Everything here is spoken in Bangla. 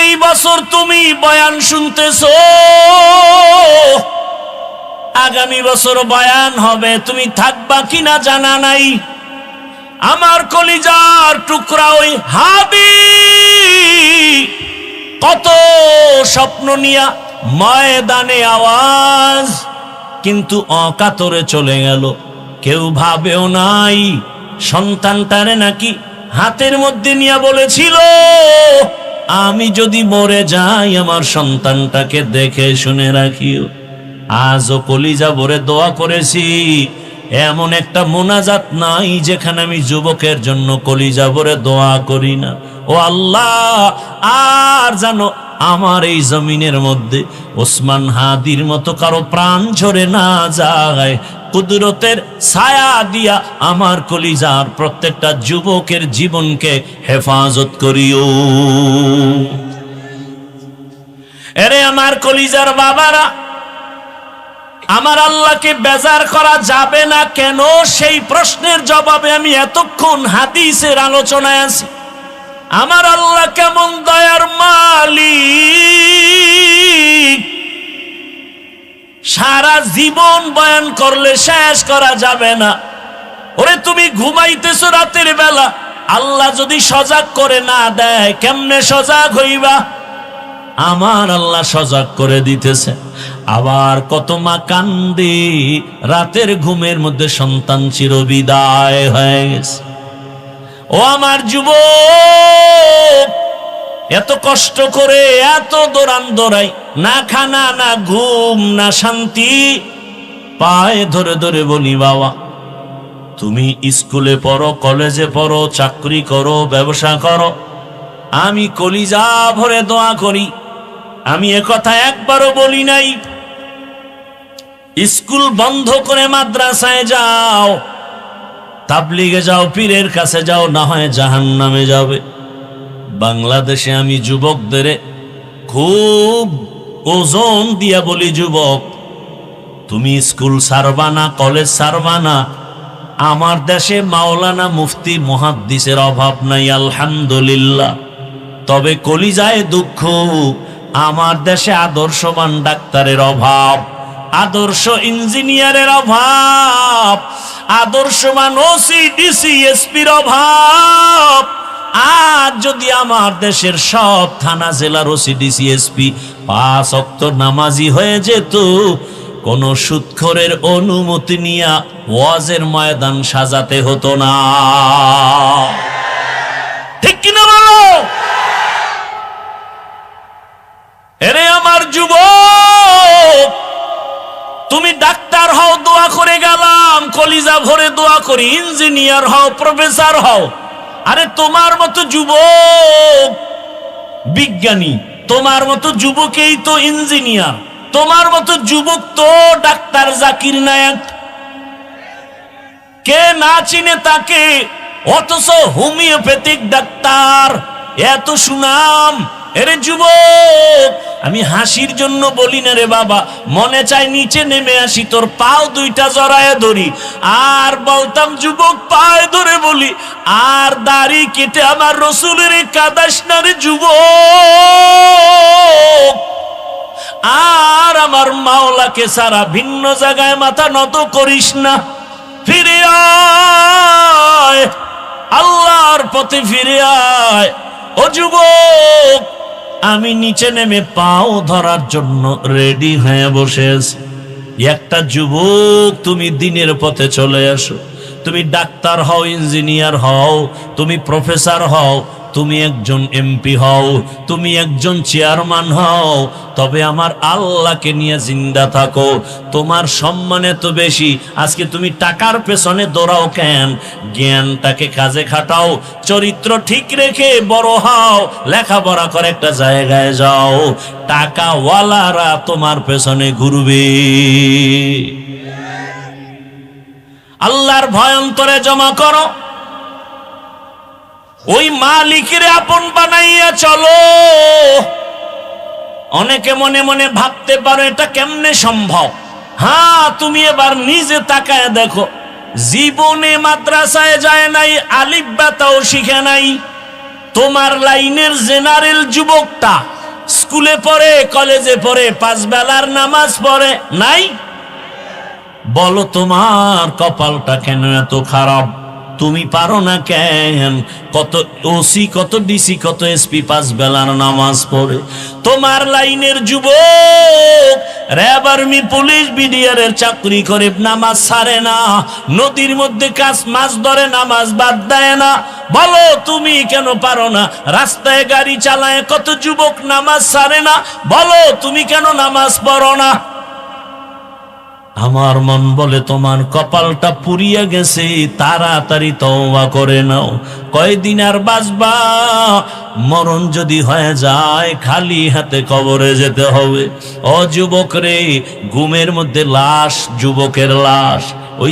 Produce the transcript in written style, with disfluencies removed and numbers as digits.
এই বছর তুমি বয়ান শুনতেছো, আগামী বছর বয়ান হবে, তুমি থাকবা কিনা জানা নাই। আমার কলিজার টুকরা ওই হাদি কত স্বপ্ন নিয়া ময়দানে আওয়াজ, কিন্তু অকাতরে চলে গেল। কেউ ভাবেও নাই সন্তানটারে নাকি হাতের মধ্যে নিয়ে বলেছিল, আমি যদি মরে যাই আমার সন্তানটাকে দেখে শুনে রাখিও। আজও কলিজা ভরে দোয়া করেছি, এমন একটা মোনাজাত নাই যেখানে আমি যুবকের জন্য কলিজা ভরে দোয়া করি না। ও আল্লাহ, আর জানো আমার এই জমিনের মধ্যে ওসমান হাদির মতো কারো প্রাণ ঝরে না যায়। কুদরতের ছায়া দিয়া আমার কলিজার প্রত্যেকটা যুবকের জীবনকে হেফাজত করিও। এরে আমার কলিজার বাবারা, আমার আল্লাহকে বেজার করা যাবে না কেন, সেই প্রশ্নের জবাবে আমি এতক্ষণ হাদিসের আলোচনায় আছি। আমার আল্লাহ কেমন দয়ার মালিক, সারা জীবন বয়ান করলে শেষ করা যাবে না। ওরে তুমি ঘুমাইতেছো রাতের বেলা, আল্লাহ যদি সজাগ করে না দেয় কেমনে সজাগ হইবা? আমার আল্লাহ সজাগ করে দিতেছে। আবার কত মা কান্দে, রাতের ঘুমের মধ্যে সন্তান চিরবিদায় হয়ে গেছে। ও আমার যুবক, এত কষ্ট করে এত দৌড়ান দৌড়াই, না খানা না ঘুম না শান্তি, পায়ে ধরে ধরে বলি বাবা তুমি স্কুলে পড়ো, কলেজে পড়ো, চাকরি করো, ব্যবসা করো, আমি কলিজা ভরে দোয়া করি। আমি একথা একবারও বলি নাই স্কুল বন্ধ করে মাদ্রাসায় যাও, তাবলিগে যাও, পীরের কাছে যাও, না হয় জাহান্নামে যাবে। বাংলাদেশে আমি যুবকদের খুব ওজন দিয়া বলি, যুবক তুমি স্কুল ছাড়বা না, কলেজ ছাড়বা না। আমার দেশে মাওলানা মুফতি মুহাদ্দিসের অভাব নাই আলহামদুলিল্লাহ, তবে কলিজায় দুঃখ, আমার দেশে আদর্শবান ডাক্তারের অভাব, আদর্শ ইঞ্জিনিয়ারের অভাব, আদর্শবান ওসি ডিসি এসপির অভাব। আর যদি আমার দেশের সব থানা জেলার ওসি ডিসি এসপি 5 ওয়াক্ত নামাজি হয়ে যেত, কোন সুদখোরের অনুমতি নিয়ে ওয়াজের ময়দান সাজাতে হতো না। ঠিক কিনা বলো? এরে আমার যুবক, তুমি ডাক্তার হও, দোয়া করে গেলাম, কলিজা ভরে দোয়া করি। ইঞ্জিনিয়ার হও, প্রফেসর হও, আরে তোমার মতো যুবক বিজ্ঞানী, তোমার মতো যুবকেই তো ইঞ্জিনিয়ার, তোমার মতো যুবক তো ডাক্তার জাকির নায়েক। কে না চিনে তাকে? অথচ হোমিওপ্যাথিক ডাক্তার, এত সুনাম। এরে যুবক, আমি হাসির জন্য বলি না রে বাবা, মনে চাই নিচে নেমে আসি, তোর পাও দুইটা জড়ায় ধরি, আর বলতাম যুবক পায়ে ধরে বলি, আর দাড়ি কেটে আমার রসুলের কাদাস না রে যুবক, আর আমার মাওলাকে সারা ভিন্ন জায়গায় মাথা নত করিস না। ফিরে আয়, আল্লাহর পথে ফিরে আয়। ও যুবক, আমি নিচে নেমে পাও ধরার জন্য রেডি হয়ে বসে আছি। একটা যুবক, তুমি দিনের পথে চলে আসো। তুমি ডাক্তার হও, ইঞ্জিনিয়ার হও, তুমি প্রফেসর হও, তুমি একজন এমপি হও, তুমি একজন চেয়ারম্যান হও, তবে আমার আল্লাহকে নিয়ে জিন্দা থাকো। তোমার সম্মান এত বেশি, আজকে তুমি টাকার পেছনে দৌড়াও কেন? জ্ঞানটাকে কাজে খাটাও, চরিত্র ঠিক রেখে বড় হও, লেখাপড়া করে একটা জায়গায় যাও, টাকাওয়ালারা তোমার পেছনে ঘুরবে। আল্লাহর ভয় অন্তরে জমা করো, ওই মালিকের আপন বানাইয়া চলো। অনেকে মনে মনে ভাবতে পারো এটা কেমনে সম্ভব। হ্যাঁ, তুমি এবার নিজে তাকায় দেখো, জীবনে মাদ্রাসায় যায় নাই, আলিফ বা তাও শিখে নাই, তোমার লাইনের জেনারেল যুবকটা স্কুলে পড়ে, কলেজে পড়ে, 5 বেলার নামাজ পড়ে নাই? বলো তোমার কপালটা কেন এত খারাপ? তুমি পারো না কেন? কত ওসি, কত ডিসি, কত এসপি 5 বেলার নামাজ পড়ে। তোমার লাইনের যুবক র্যাব, আর্মি, পুলিশ, বিডিআরের চাকরি করে, নামাজ ছাড়ে না, নদীর মধ্যে মাছ ধরে, নামাজ বাদ দেয় না। বলো তুমি কেন পারো না? রাস্তায় গাড়ি চালায় কত যুবক নামাজ ছাড়ে না, বলো তুমি কেন নামাজ পড়ো না? আমার মন বলে তোমার কপালটা পুড়িয়া গেছে, তাড়াতাড়ি তওবা করে নাও। কয়দিন আর বাঁচবা? মরণ যদি হয়ে যায় খালি হাতে কবরে যেতে হবে। ও যুবক রে, ঘুমের মধ্যে লাশ, যুবকের লাশ। ওই